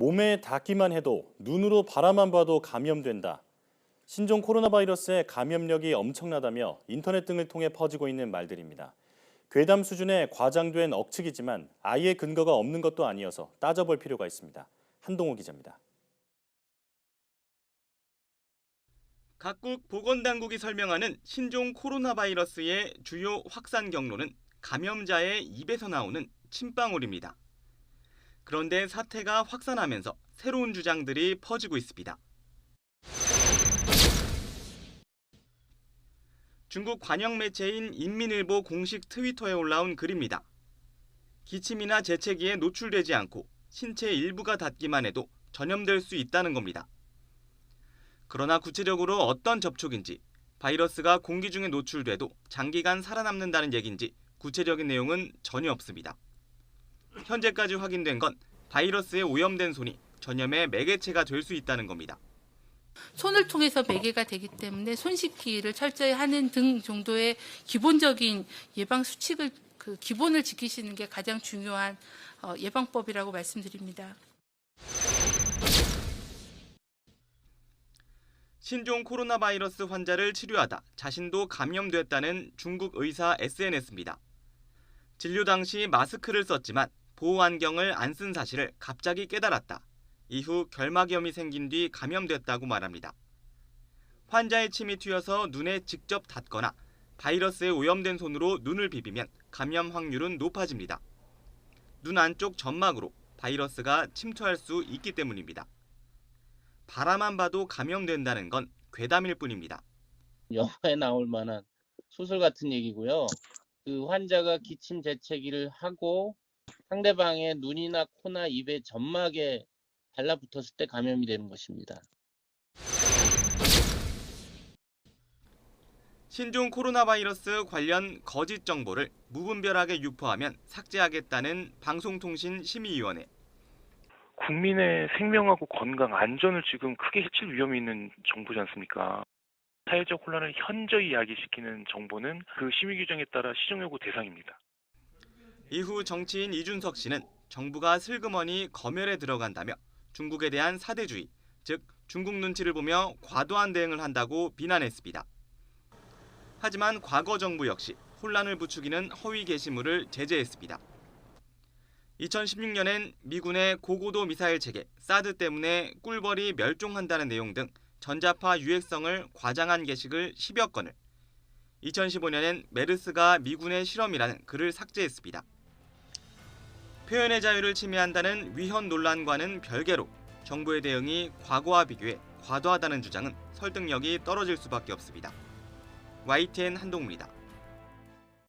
몸에 닿기만 해도 눈으로 바라만 봐도 감염된다. 신종 코로나 바이러스의 감염력이 엄청나다며 인터넷 등을 통해 퍼지고 있는 말들입니다. 괴담 수준의 과장된 억측이지만 아예 근거가 없는 것도 아니어서 따져볼 필요가 있습니다. 한동호 기자입니다. 각국 보건당국이 설명하는 신종 코로나 바이러스의 주요 확산 경로는 감염자의 입에서 나오는 침방울입니다. 그런데 사태가 확산하면서 새로운 주장들이 퍼지고 있습니다. 중국 관영 매체인 인민일보 공식 트위터에 올라온 글입니다. 기침이나 재채기에 노출되지 않고 신체 일부가 닿기만 해도 전염될 수 있다는 겁니다. 그러나 구체적으로 어떤 접촉인지, 바이러스가 공기 중에 노출돼도 장기간 살아남는다는 얘기인지 구체적인 내용은 전혀 없습니다. 현재까지 확인된 건 바이러스에 오염된 손이 전염의 매개체가 될 수 있다는 겁니다. 손을 통해서 매개가 되기 때문에 손 씻기를 철저히 하는 등 정도의 기본적인 예방 수칙을 기본을 지키시는 게 가장 중요한 예방법이라고 말씀드립니다. 신종 코로나 바이러스 환자를 치료하다 자신도 감염됐다는 중국 의사 SNS입니다. 진료 당시 마스크를 썼지만 보호 안경을 안 쓴 사실을 갑자기 깨달았다. 이후 결막염이 생긴 뒤 감염됐다고 말합니다. 환자의 침이 튀어서 눈에 직접 닿거나 바이러스에 오염된 손으로 눈을 비비면 감염 확률은 높아집니다. 눈 안쪽 점막으로 바이러스가 침투할 수 있기 때문입니다. 바라만 봐도 감염된다는 건 괴담일 뿐입니다. 영화에 나올 만한 소설 같은 얘기고요. 그 환자가 기침 재채기를 하고 상대방의 눈이나 코나 입의 점막에 달라붙었을 때 감염이 되는 것입니다. 신종 코로나 바이러스 관련 거짓 정보를 무분별하게 유포하면 삭제하겠다는 방송통신심의위원회. 국민의 생명하고 건강, 안전을 지금 크게 해칠 위험이 있는 정보지 않습니까? 사회적 혼란을 현저히 야기시키는 정보는 그 심의 규정에 따라 시정 요구 대상입니다. 이후 정치인 이준석 씨는 정부가 슬그머니 검열에 들어간다며 중국에 대한 사대주의, 즉 중국 눈치를 보며 과도한 대응을 한다고 비난했습니다. 하지만 과거 정부 역시 혼란을 부추기는 허위 게시물을 제재했습니다. 2016년엔 미군의 고고도 미사일 체계 사드 때문에 꿀벌이 멸종한다는 내용 등 전자파 유해성을 과장한 게시글 10여 건을, 2015년엔 메르스가 미군의 실험이라는 글을 삭제했습니다. 표현의 자유를 침해한다는 위헌 논란과는 별개로 정부의 대응이 과거와 비교해 과도하다는 주장은 설득력이 떨어질 수밖에 없습니다. YTN 한동우입니다.